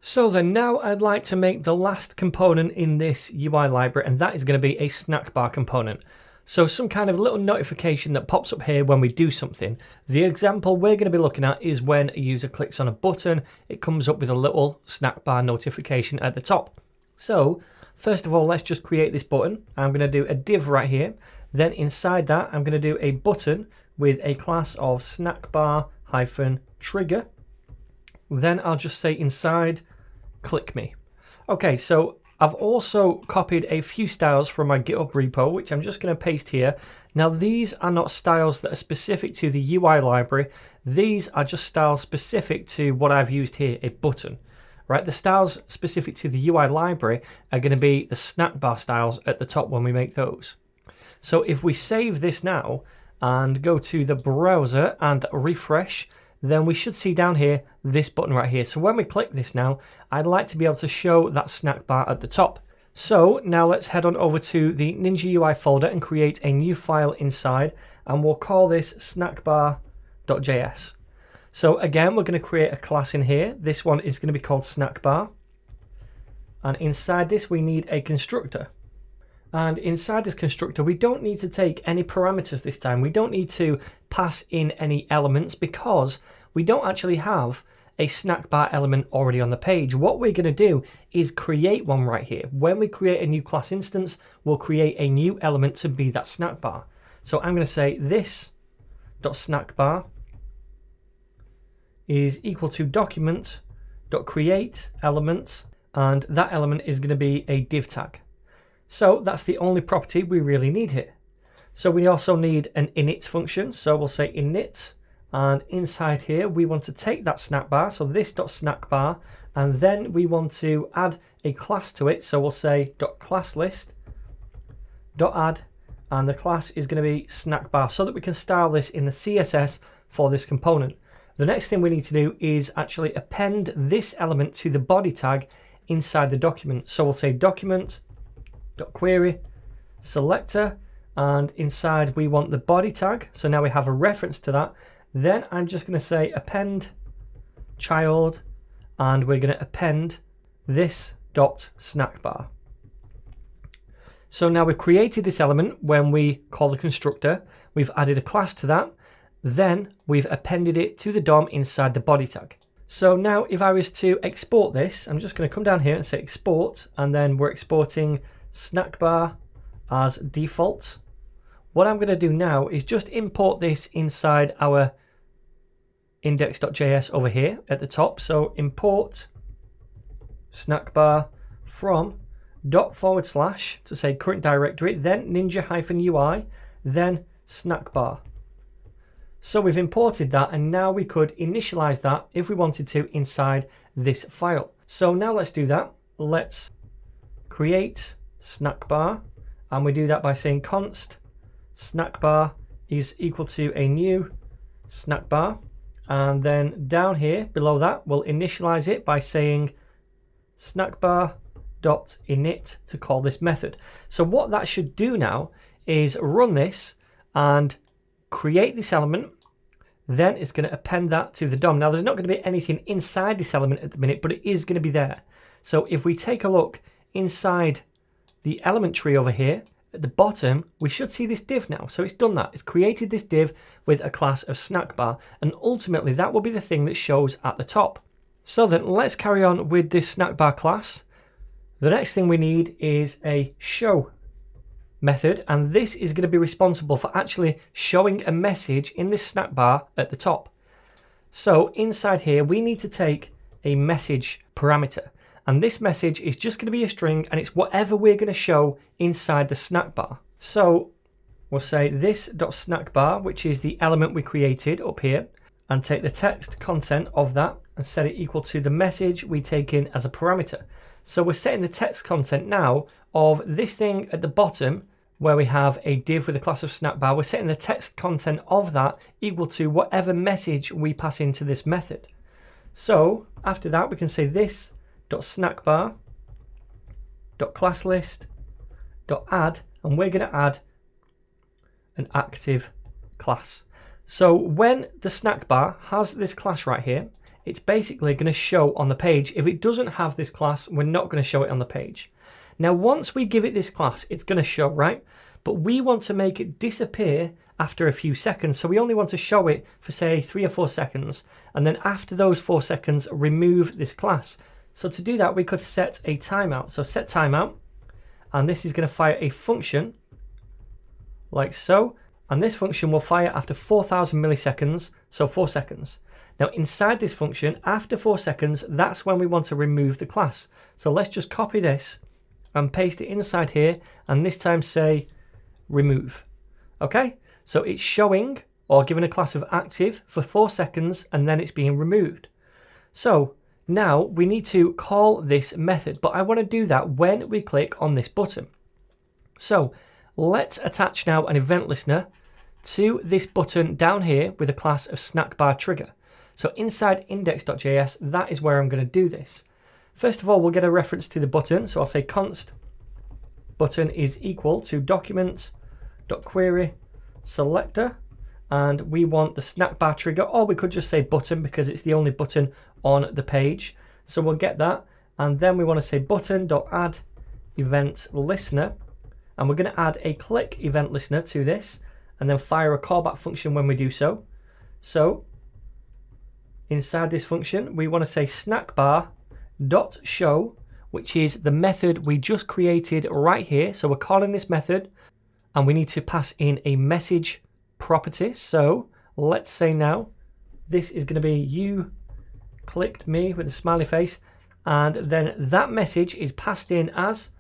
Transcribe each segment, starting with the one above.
So then now I'd like to make the last component in this UI library, and that is going to be a snack bar component. So some kind of little notification that pops up here when we do something. The example we're going to be looking at is when a user clicks on a button, it comes up with a little snack bar notification at the top. So first of all, let's just create this button. I'm going to do a div right here. Then inside that, I'm going to do a button with a class of snackbar-trigger. Then I'll just say inside, click me. Okay, so I've also copied a few styles from my GitHub repo, which I'm just going to paste here. Now, these are not styles that are specific to the UI library. These are just styles specific to what I've used here, a button. Right, the styles specific to the UI library are going to be the snack bar styles at the top when we make those. So if we save this now and go to the browser and refresh, then we should see down here this button right here. So when we click this now, I'd like to be able to show that snack bar at the top. So now let's head on over to the Ninja UI folder and create a new file inside, and we'll call this snackbar.js. So again, we're going to create a class in here. This one is going to be called snackbar. And inside this, we need a constructor. And inside this constructor, we don't need to take any parameters this time. We don't need to pass in any elements because we don't actually have a snack bar element already on the page. What we're going to do is create one right here. When we create a new class instance, we'll create a new element to be that snack bar. So I'm going to say this.snackbar is equal to document.create element, and that element is going to be a div tag. So that's the only property we really need here. So we also need an init function. So we'll say init, and inside here we want to take that snack bar, so this.snackbar, and then we want to add a class to it. So we'll say .ClassList.add, and the class is going to be snack bar so that we can style this in the CSS for this component. The next thing we need to do is actually append this element to the body tag inside the document. So we'll say document.query selector, and inside we want the body tag. So now we have a reference to that. Then I'm just going to say append child, and we're going to append this.snackbar. So now we've created this element when we call the constructor. We've added a class to that. Then we've appended it to the DOM inside the body tag. So now if I was to export this, I'm just going to come down here and say export, and then we're exporting snackbar as default. What I'm going to do now is just import this inside our index.js over here at the top. So import snackbar from / to say current directory, then ninja-ui, then snackbar. So we've imported that, and now we could initialize that if we wanted to inside this file. So now let's do that. Let's create snackbar, and we do that by saying const snackbar is equal to a new snackbar, and then down here below that we'll initialize it by saying snackbar.init to call this method. So what that should do now is run this and create this element. Then it's going to append that to the DOM. Now there's not going to be anything inside this element at the minute, but it is going to be there. So if we take a look inside the element tree over here at the bottom, we should see this div now. So it's done that. It's created this div with a class of snackbar, and ultimately that will be the thing that shows at the top. So then let's carry on with this snackbar class. The next thing we need is a show method, and this is going to be responsible for actually showing a message in this snackbar at the top. So inside here we need to take a message parameter, and this message is just going to be a string, and it's whatever we're going to show inside the snackbar. So we'll say this.snackbar, which is the element we created up here, and take the text content of that and set it equal to the message we take in as a parameter. So we're setting the text content now of this thing at the bottom where we have a div with a class of snackbar. We're setting the text content of that equal to whatever message we pass into this method. So after that we can say this.snackbar.ClassList.add, and we're going to add an active class. So when the snackbar has this class right here, it's basically going to show on the page. If it doesn't have this class, we're not going to show it on the page. Now, once we give it this class, it's going to show, right? But we want to make it disappear after a few seconds. So we only want to show it for, say, 3 or 4 seconds. And then after those 4 seconds, remove this class. So to do that, we could set a timeout. So set timeout. And this is going to fire a function like so. And this function will fire after 4,000 milliseconds, so 4 seconds. Now inside this function, after 4 seconds, that's when we want to remove the class. So let's just copy this and paste it inside here, and this time say remove. Okay, so it's showing or giving a class of active for 4 seconds, and then it's being removed. So now we need to call this method, but I want to do that when we click on this button. So let's attach now an event listener to this button down here with a class of snackbar trigger. So inside index.js, that is where I'm going to do this. First of all, we'll get a reference to the button. So I'll say const button is equal to document.query selector, and we want the snackbar trigger, or we could just say button because it's the only button on the page. So we'll get that, and then we want to say button.add event listener, and we're going to add a click event listener to this, and then fire a callback function when we do so. So inside this function, we want to say snackbar.show, which is the method we just created right here. So we're calling this method, and we need to pass in a message property. So let's say now this is going to be you clicked me with a smiley face, and then that message is passed in as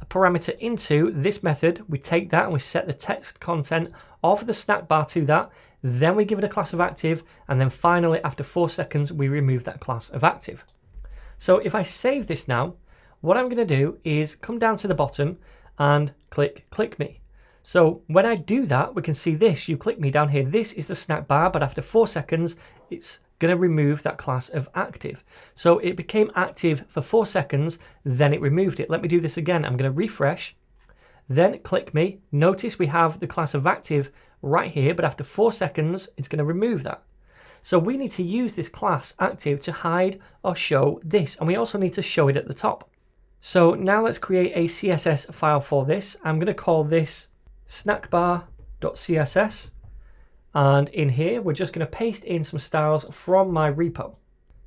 a parameter into this method. We take that and we set the text content of the snack bar to that. Then we give it a class of active, and then finally after 4 seconds we remove that class of active. So if I save this now, what I'm going to do is come down to the bottom and click me. So when I do that, we can see this, you click me down here. This is the snack bar, but after 4 seconds it's going to remove that class of active. So it became active for 4 seconds, then it removed it. Let me do this again. I'm going to refresh, then click me. Notice we have the class of active right here, but after 4 seconds, it's going to remove that. So we need to use this class active to hide or show this, and we also need to show it at the top. So now let's create a CSS file for this. I'm going to call this snackbar.css. And in here, we're just going to paste in some styles from my repo.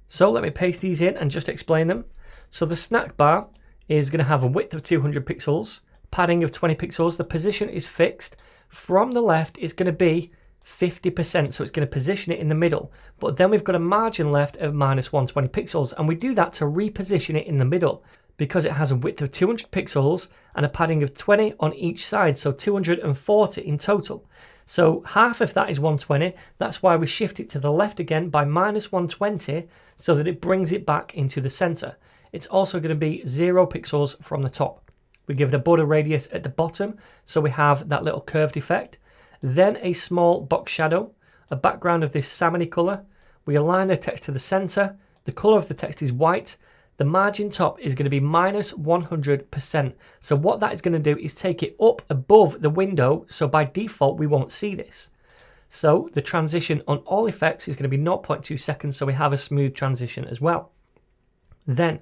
So let me paste these in and just explain them. So the snack bar is going to have a width of 200 pixels, padding of 20 pixels. The position is fixed. From the left, it's going to be 50%. So it's going to position it in the middle. But then we've got a margin left of minus 120 pixels. And we do that to reposition it in the middle, because it has a width of 200 pixels and a padding of 20 on each side, so 240 in total. So half of that is 120, that's why we shift it to the left again by minus 120 so that it brings it back into the center. It's also going to be 0 pixels from the top. We give it a border radius at the bottom, so we have that little curved effect. Then a small box shadow, a background of this salmony color. We align the text to the center. The color of the text is white. The margin top is going to be minus 100%. So what that is going to do is take it up above the window. So by default, we won't see this. So the transition on all effects is going to be 0.2 seconds. So we have a smooth transition as well. Then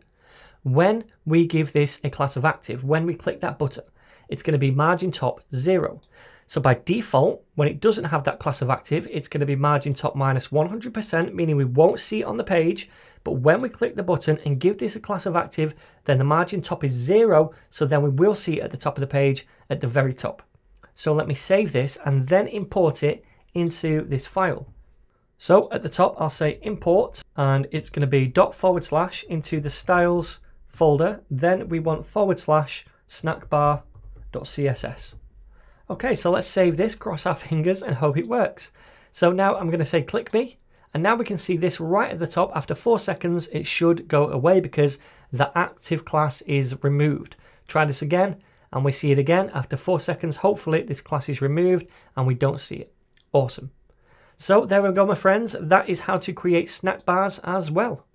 when we give this a class of active, when we click that button, it's going to be margin top 0. So by default, when it doesn't have that class of active, it's going to be margin top minus 100%, meaning we won't see it on the page. But when we click the button and give this a class of active, then the margin top is 0. So then we will see it at the top of the page at the very top. So let me save this and then import it into this file. So at the top, I'll say import, and it's going to be // into the styles folder. Then we want / snackbar.css. Okay, so let's save this, cross our fingers and hope it works. So now I'm going to say click me, and now we can see this right at the top. After 4 seconds, it should go away because the active class is removed. Try this again, and we see it again. After 4 seconds, hopefully this class is removed and we don't see it. Awesome. So there we go, my friends. That is how to create snack bars as well.